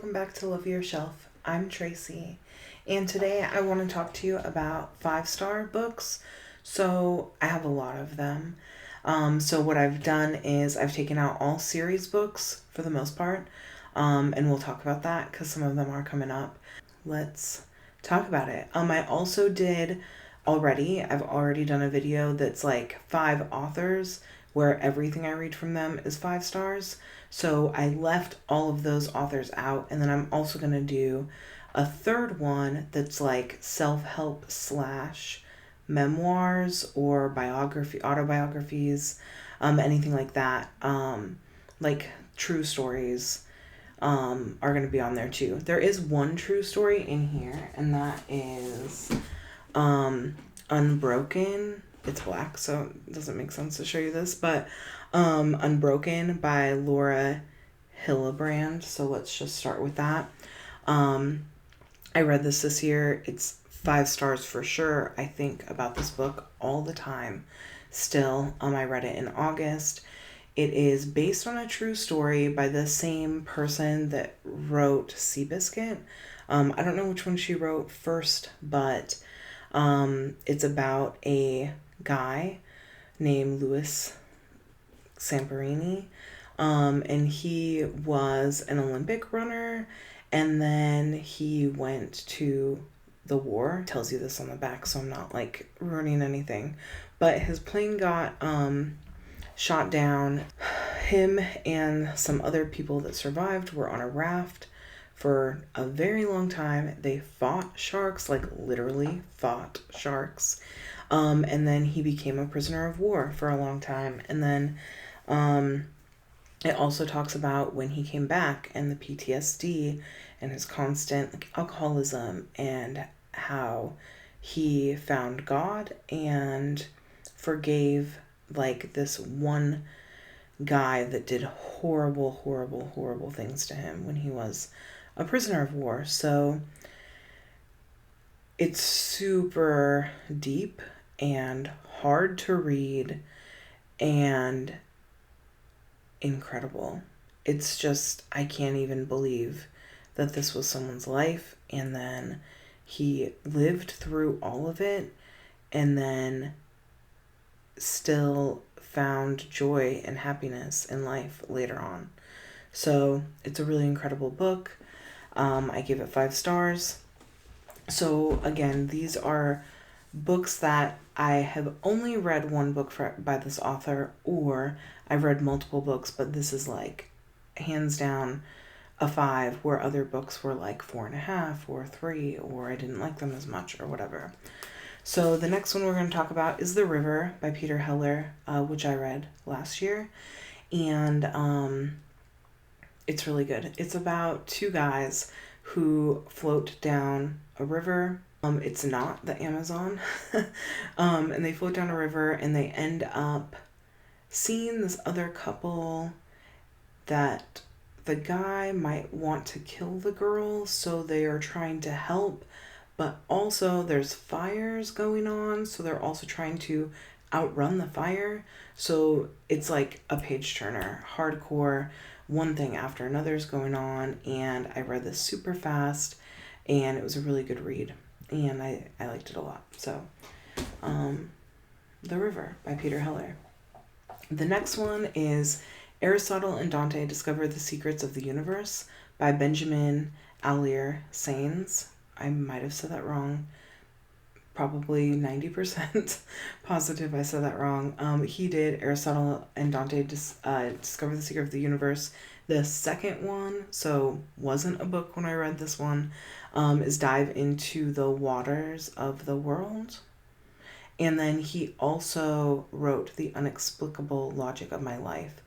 welcome back to Love Your Shelf. I'm Tracy, and today I want to talk to you about 5-star books. So I have a lot of them. So what I've done is I've taken out all series books for the most part, and we'll talk about that because some of them are coming up. Let's talk about it. I've already done a video that's like 5 authors where everything I read from them is 5 stars. So I left all of those authors out, and then I'm also going to do a third one that's like self-help / memoirs or autobiographies, anything like that. Like true stories are going to be on there too. There is one true story in here, and that is Unbroken. It's black, so it doesn't make sense to show you this, but Unbroken by Laura Hillebrand. So let's just start with that. I read this year. It's 5 stars for sure. I think about this book all the time still. I read it in August. It is based on a true story by the same person that wrote Seabiscuit. I don't know which one she wrote first, but it's about a guy named Louis Samperini, and he was an Olympic runner, and then he went to the war. It tells you this on the back, so I'm not like ruining anything, but his plane got shot down. Him and some other people that survived were on a raft for a very long time. They fought sharks, like literally fought sharks. And then he became a prisoner of war for a long time. And then it also talks about when he came back and the PTSD and his constant alcoholism and how he found God and forgave this one guy that did horrible things to him when he was a prisoner of war. So it's super deep and hard to read and incredible. It's just, I can't even believe that this was someone's life, and then he lived through all of it and then still found joy and happiness in life later on. So it's a really incredible book. I give it 5 stars. So again, these are books that I have only read one book by this author, or I've read multiple books, but this is like hands down a 5, where other books were like 4.5 or 3, or I didn't like them as much or whatever. So the next one we're going to talk about is The River by Peter Heller, which I read last year, and it's really good. It's about 2 guys who float down a river. It's not the Amazon. And they float down a river, and they end up seeing this other couple that the guy might want to kill the girl, so they are trying to help, but also there's fires going on, so they're also trying to outrun the fire. So it's like a page turner, hardcore, one thing after another is going on, and I read this super fast, and it was a really good read, and I liked it a lot. So The River by Peter Heller. The next one is Aristotle and Dante Discover the Secrets of the Universe by Benjamin Allier Sains. I might have said that wrong. Probably 90% positive I said that wrong. He did Aristotle and Dante Discover the Secret of the Universe. The second one, so wasn't a book when I read this one, is Dive into the Waters of the World. And then he also wrote The Unexplicable Logic of My Life.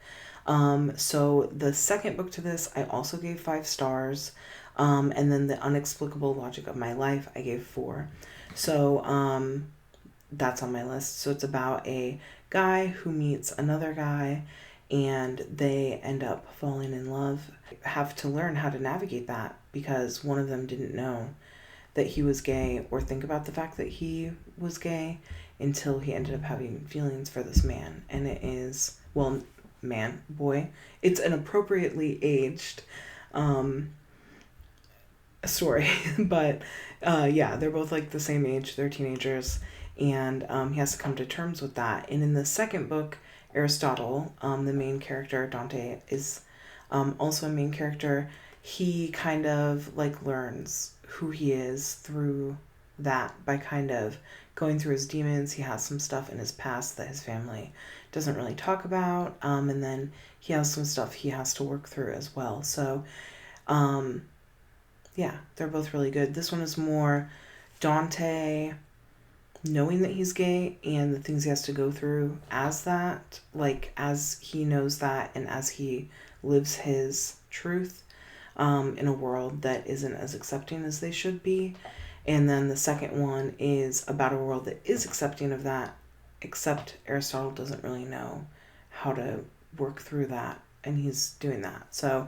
So the second book to this, I also gave 5 stars. And then The Unexplicable Logic of My Life, I gave 4. So that's on my list. So it's about a guy who meets another guy, and they end up falling in love. Have to learn how to navigate that, because one of them didn't know that he was gay or think about the fact that he was gay until he ended up having feelings for this man. And it is, boy, it's an appropriately aged story. But yeah, they're both like the same age, they're teenagers, and he has to come to terms with that. And in the second book, Aristotle, the main character, Dante, is also a main character. He kind of like learns who he is through that by kind of going through his demons. He has some stuff in his past that his family doesn't really talk about, and then he has some stuff he has to work through as well. So yeah, they're both really good. This one is more Dante knowing that he's gay and the things he has to go through as that, like as he knows that and as he lives his truth in a world that isn't as accepting as they should be. And then the second one is about a world that is accepting of that, except Aristotle doesn't really know how to work through that, and he's doing that. So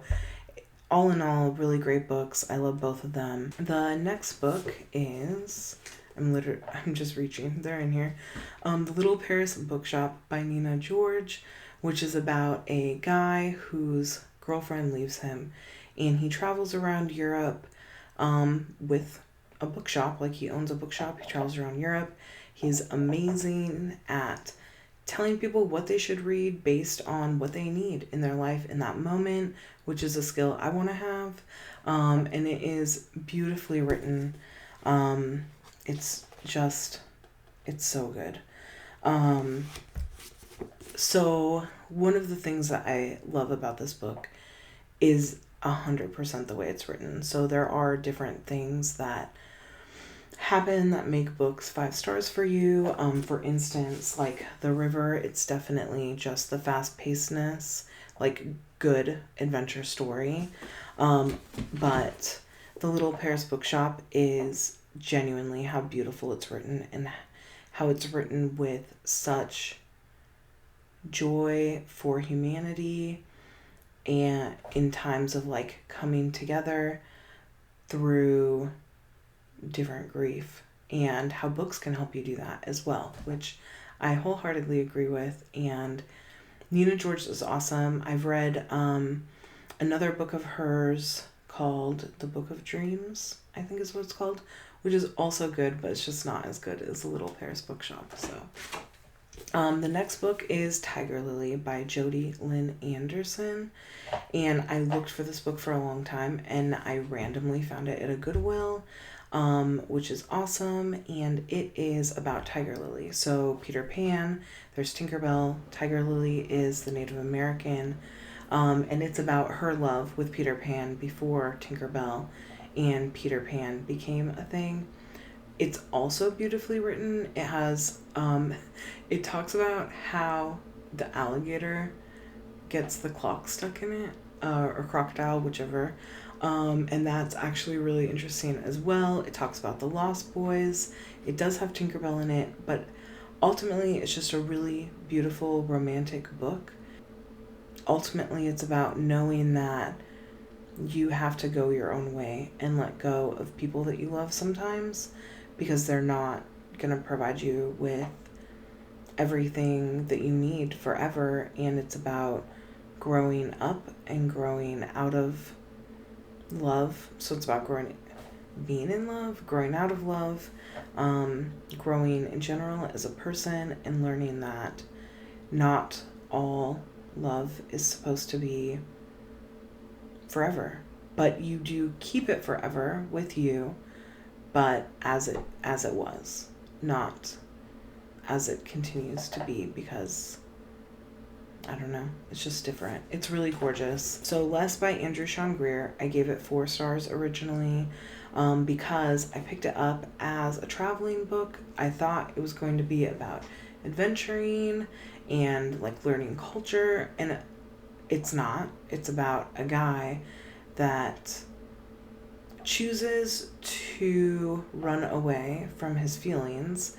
all in all, really great books. I love both of them. The next book is, I'm just reaching, they're in here. The Little Paris Bookshop by Nina George, which is about a guy whose girlfriend leaves him, and he travels around Europe with a bookshop. Like, he owns a bookshop. He travels around Europe. He's amazing at telling people what they should read based on what they need in their life in that moment, which is a skill I want to have. And it is beautifully written. It's so good. So one of the things that I love about this book is 100% the way it's written. So there are different things that happen that make books 5 stars for you. For instance, like The River, it's definitely just the fast-pacedness, like good adventure story. But The Little Paris Bookshop is genuinely how beautiful it's written and how it's written with such joy for humanity and in times of like coming together through different grief, and how books can help you do that as well, which I wholeheartedly agree with. And Nina George is awesome. I've read another book of hers called The Book of Dreams, I think is what it's called, which is also good, but it's just not as good as The Little Paris Bookshop. So the next book is Tiger Lily by Jodi, Lynn Anderson. And I looked for this book for a long time, and I randomly found it at a Goodwill, which is awesome. And it is about Tiger Lily. So Peter Pan, there's Tinkerbell. Tiger Lily is the Native American. And it's about her love with Peter Pan before Tinkerbell and Peter Pan became a thing. It's also beautifully written. It has, it talks about how the alligator gets the clock stuck in it, or crocodile, whichever. And that's actually really interesting as well. It talks about the Lost Boys. It does have Tinkerbell in it, but ultimately it's just a really beautiful romantic book. Ultimately, it's about knowing that you have to go your own way and let go of people that you love sometimes, because they're not going to provide you with everything that you need forever. And it's about growing up and growing out of love. So it's about being in love, growing out of love, growing in general as a person, and learning that not all love is supposed to be forever, but you do keep it forever with you, but as it was, not as it continues to be, because I don't know, it's just different. It's really gorgeous. So Less by Andrew Sean Greer, I gave it 4 stars originally, because I picked it up as a traveling book. I thought it was going to be about adventuring and like learning culture, and it's not. It's about a guy that chooses to run away from his feelings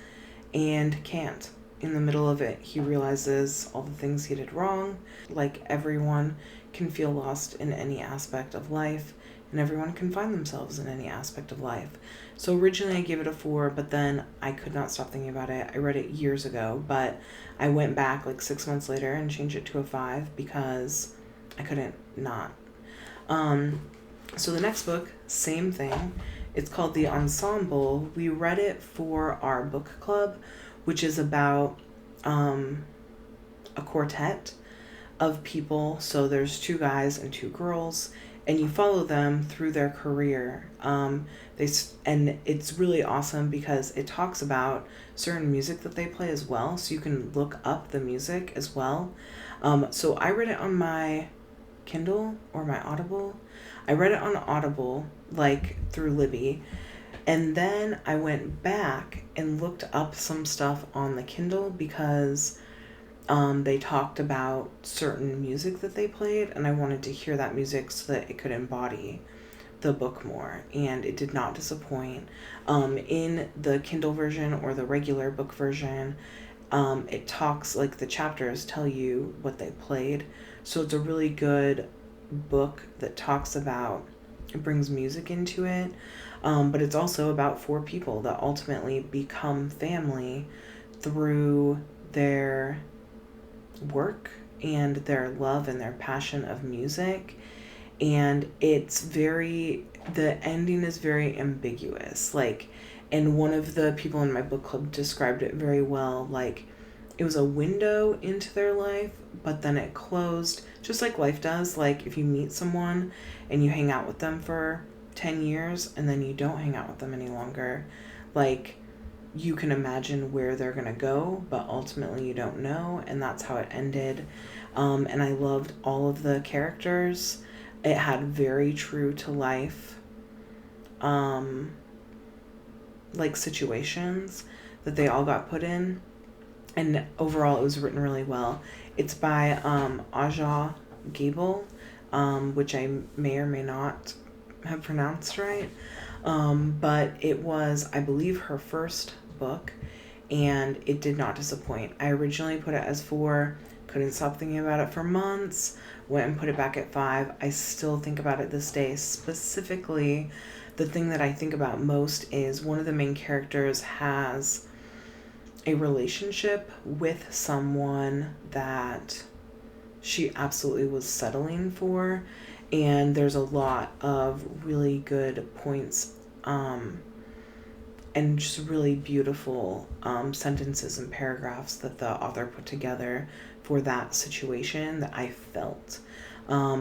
and can't. In the middle of it, he realizes all the things he did wrong. Like, everyone can feel lost in any aspect of life, and everyone can find themselves in any aspect of life. So originally I gave it a 4, but then I could not stop thinking about it. I read it years ago, but I went back like 6 months later and changed it to a 5 because I couldn't not. So the next book, same thing. It's called The Ensemble. We read it for our book club, which is about a quartet of people. So there's 2 guys and 2 girls, and you follow them through their career. And it's really awesome because it talks about certain music that they play as well, so you can look up the music as well. So I read it on my Kindle or my Audible. I read it on Audible, like through Libby, and then I went back and looked up some stuff on the Kindle because they talked about certain music that they played, and I wanted to hear that music so that it could embody the book more, and it did not disappoint. In the Kindle version or the regular book version, it talks, like, the chapters tell you what they played, so it's a really good book that talks about, it brings music into it, but it's also about 4 people that ultimately become family through their work and their love and their passion of music. And the ending is very ambiguous, like, and one of the people in my book club described it very well, like, it was a window into their life, but then it closed, just like life does. Like, if you meet someone and you hang out with them for 10 years and then you don't hang out with them any longer, like, you can imagine where they're gonna go, but ultimately you don't know, and that's how it ended. And I loved all of the characters. It had very true to life like situations that they all got put in, and overall it was written really well. It's by Aja Gabel, which I may or may not have pronounced right, but it was, I believe, her first book, and it did not disappoint. I originally put it as 4, couldn't stop thinking about it for months, went and put it back at 5. I still think about it this day. Specifically, the thing that I think about most is one of the main characters has a relationship with someone that she absolutely was settling for, and there's a lot of really good points and just really beautiful sentences and paragraphs that the author put together for that situation that I felt,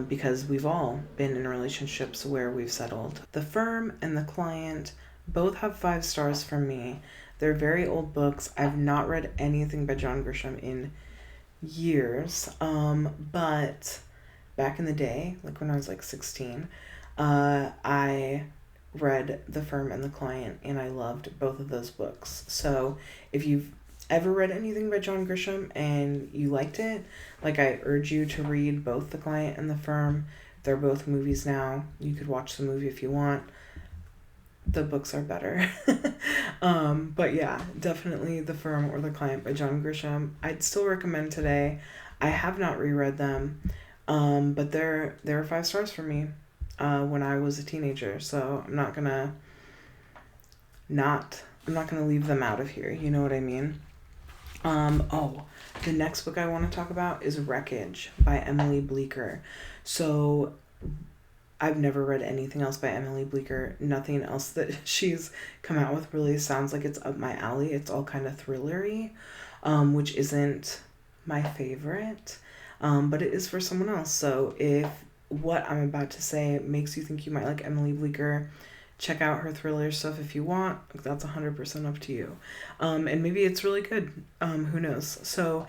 because we've all been in relationships where we've settled. The Firm and The Client both have 5 stars from me. They're very old books. I've not read anything by John Grisham in years, but back in the day, like when I was like 16, I read The Firm and The Client, and I loved both of those books. So if you've ever read anything by John Grisham and you liked it, like, I urge you to read both The Client and The Firm. They're both movies now. You could watch the movie if you want. The books are better. But yeah, definitely The Firm or The Client by John Grisham. I'd still recommend today. I have not reread them, but they're 5 stars for me when I was a teenager, so I'm not gonna leave them out of here, you know what I mean? The next book I want to talk about is Wreckage by Emily Bleeker. So I've never read anything else by Emily Bleeker. Nothing else that she's come out with really sounds like it's up my alley. It's all kind of thrillery, which isn't my favorite, but it is for someone else. So if what I'm about to say makes you think you might like Emily Bleeker, check out her thriller stuff if you want. That's 100% up to you. And maybe it's really good. Who knows? So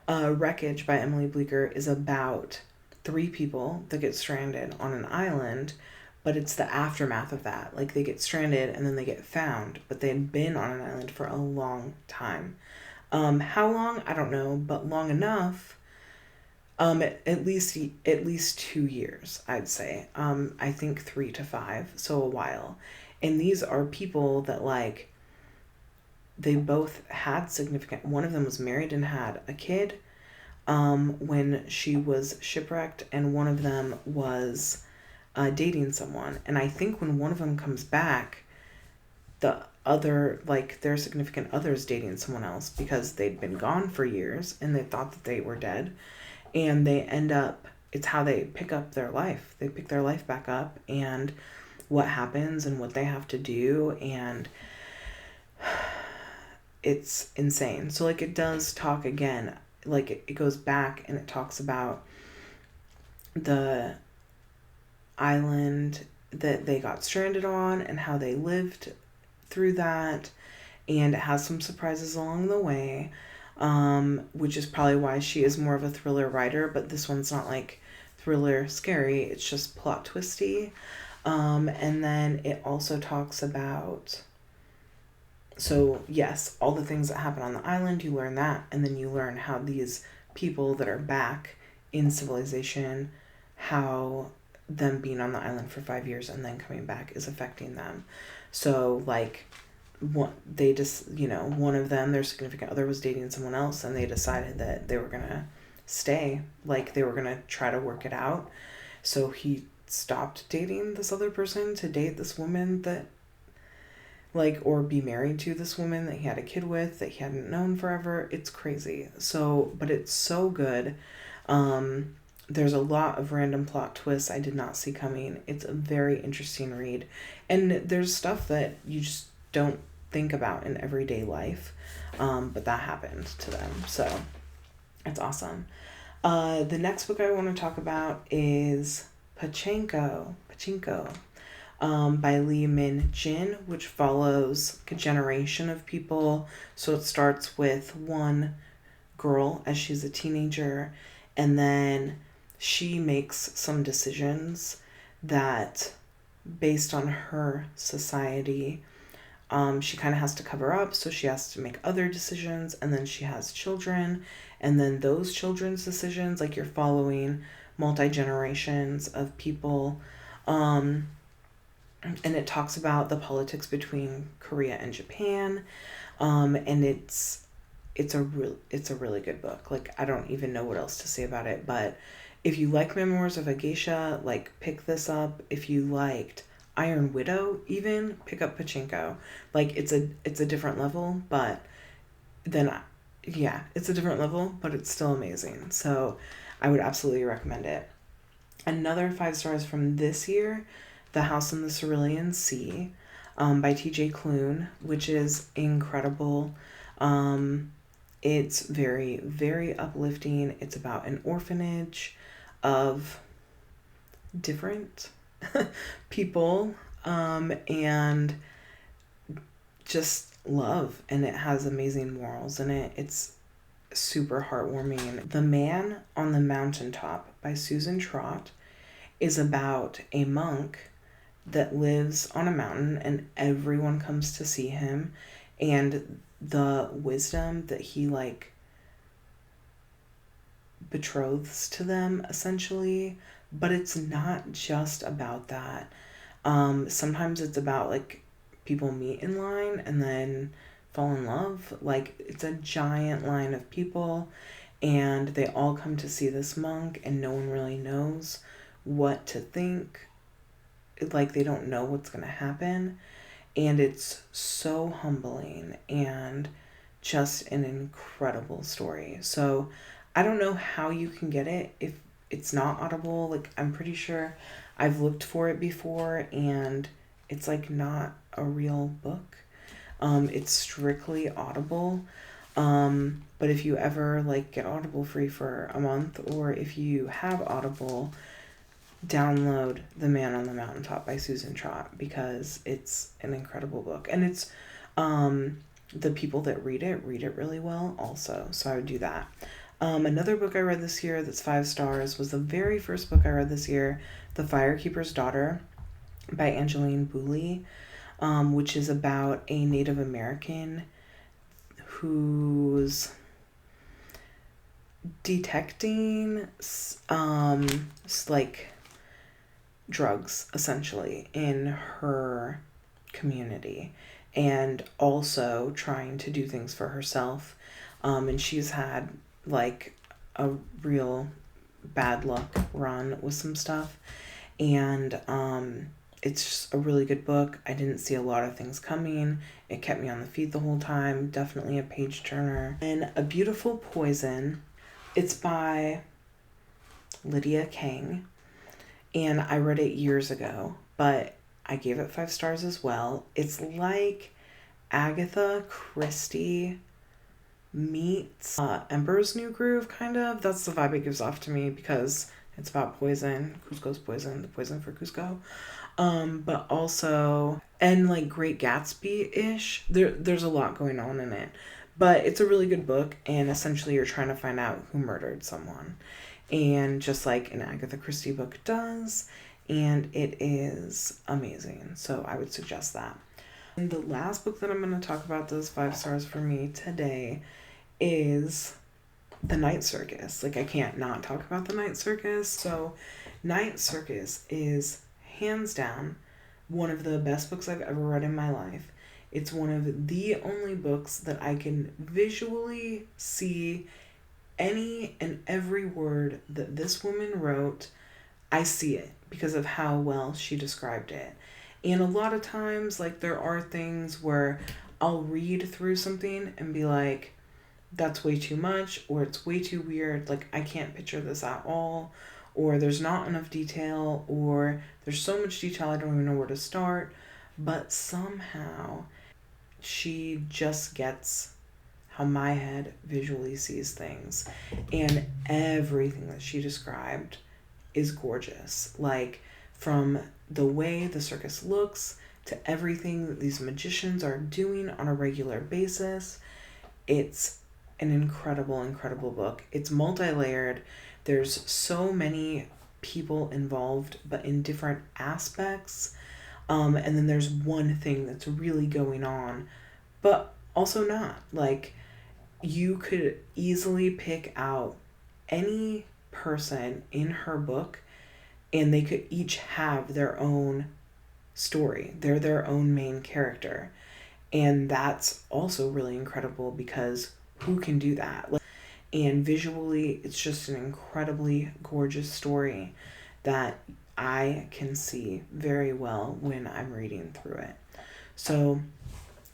Wreckage by Emily Bleeker is about 3 people that get stranded on an island, but it's the aftermath of that. Like, they get stranded and then they get found, but they had been on an island for a long time. How long? I don't know, but long enough. At least 2 years, I'd say. I think 3 to 5, so a while. And these are people that, like, they both had significant. One of them was married and had a kid when she was shipwrecked, and one of them was dating someone. And I think when one of them comes back, the other, like, their significant other's dating someone else because they'd been gone for years and they thought that they were dead. And they end up it's how they pick up their life. They pick their life back up, and what happens and what they have to do, and it's insane. So like it does talk again, like it goes back and it talks about the island that they got stranded on and how they lived through that, and it has some surprises along the way, which is probably why she is more of a thriller writer, but this one's not like thriller scary, it's just plot twisty. And then it also talks about, so yes, all the things that happen on the island, you learn that, and then you learn how these people that are back in civilization, how them being on the island for 5 years and then coming back is affecting them. So like one of them, their significant other, was dating someone else, and they decided that they were gonna stay, like they were gonna try to work it out. So he stopped dating this other person to date this woman that, like, or be married to this woman that he had a kid with that he hadn't known forever. It's crazy. So, but it's so good. There's a lot of random plot twists I did not see coming. It's a very interesting read. And there's stuff that you just don't think about in everyday life. But that happened to them. So it's awesome. The next book I want to talk about is Pachinko by Lee Min Jin, which follows a generation of people. So it starts with one girl as she's a teenager, and then she makes some decisions that, based on her society, she kind of has to cover up, so she has to make other decisions, and then she has children, and then those children's decisions, like you're following multi-generations of people, and it talks about the politics between Korea and Japan, and it's a really good book. Like, I don't even know what else to say about it, but if you like Memoirs of a Geisha, like, pick this up. If you liked Iron Widow, even, pick up Pachinko. Like, it's a different level, but then, yeah, it's a different level, but it's still amazing. So I would absolutely recommend it. Another 5 stars from this year, The House in the Cerulean Sea, by T.J. Klune, which is incredible. It's very, very uplifting. It's about an orphanage of different people, and just love, and it has amazing morals in it. It's super heartwarming. The Man on the Mountaintop by Susan Trott is about a monk that lives on a mountain, and everyone comes to see him, and the wisdom that he, like, betroths to them, essentially. But it's not just about that. Sometimes it's about, like, people meet in line and then fall in love. Like, it's a giant line of people, and they all come to see this monk, and no one really knows what to think. Like, they don't know what's going to happen. And it's so humbling and just an incredible story. So I don't know how you can get it if it's not Audible. Like, I'm pretty sure I've looked for it before, and it's, like, not a real book. It's strictly Audible. But if you ever, like, get Audible free for a month, or if you have Audible, download The Man on the Mountaintop by Susan Trott, because it's an incredible book. And it's, the people that read it really well also. So I would do that. Another book I read this year that's 5 stars was the very first book I read this year, The Firekeeper's Daughter by Angeline Booley, which is about a Native American who's detecting, like, drugs, essentially, in her community, and also trying to do things for herself. And she's had, like, a real bad luck run with some stuff, and it's just a really good book. I didn't see a lot of things coming. It kept me on the feet the whole time. Definitely a page turner. And A Beautiful Poison, it's by Lydia King. And I read it years ago, but I gave it 5 stars as well. It's like Agatha Christie meets Emperor's New Groove, kind of. That's the vibe it gives off to me because it's about poison. Cusco's poison, the poison for Cusco. But also, and like Great Gatsby-ish. There's a lot going on in it. But it's a really good book, and essentially you're trying to find out who murdered someone. And just like an Agatha Christie book does, and it is amazing. So I would suggest that. And the last book that I'm going to talk about, those 5 stars for me today, is The Night Circus. Like, I can't not talk about The Night Circus. So Night Circus is hands down one of the best books I've ever read in my life. It's one of the only books that I can visually see any and every word that this woman wrote. I see it because of how well she described it. And a lot of times, like, there are things where I'll read through something and be like, that's way too much, or it's way too weird, like, I can't picture this at all, or there's not enough detail, or there's so much detail I don't even know where to start. But somehow she just gets how my head visually sees things, and everything that she described is gorgeous. Like, from the way the circus looks to everything that these magicians are doing on a regular basis, it's an incredible book. It's multi-layered. There's so many people involved, but in different aspects. And then there's one thing that's really going on, but also not. Like, you could easily pick out any person in her book, and they could each have their own story. They're their own main character. And that's also really incredible because who can do that? And visually, it's just an incredibly gorgeous story that I can see very well when I'm reading through it. So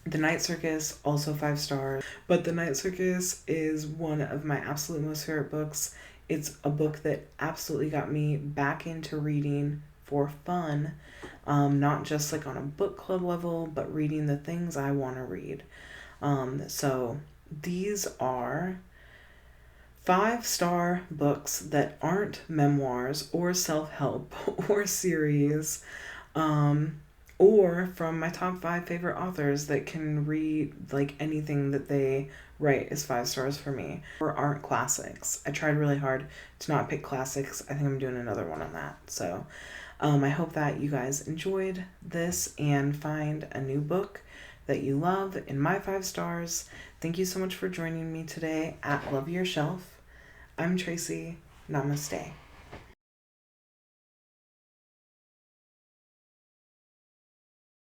The Night Circus, also 5 stars. But The Night Circus is one of my absolute most favorite books. It's a book that absolutely got me back into reading for fun. Not just like on a book club level, but reading the things I want to read. So these are 5-star books that aren't memoirs or self-help or series, or from my top 5 favorite authors that can read like anything that they write is 5 stars for me, or aren't classics. I tried really hard to not pick classics. I think I'm doing another one on that. So I hope that you guys enjoyed this and find a new book that you love in my 5 stars. Thank you so much for joining me today at Love Your Shelf. I'm Tracy. Namaste.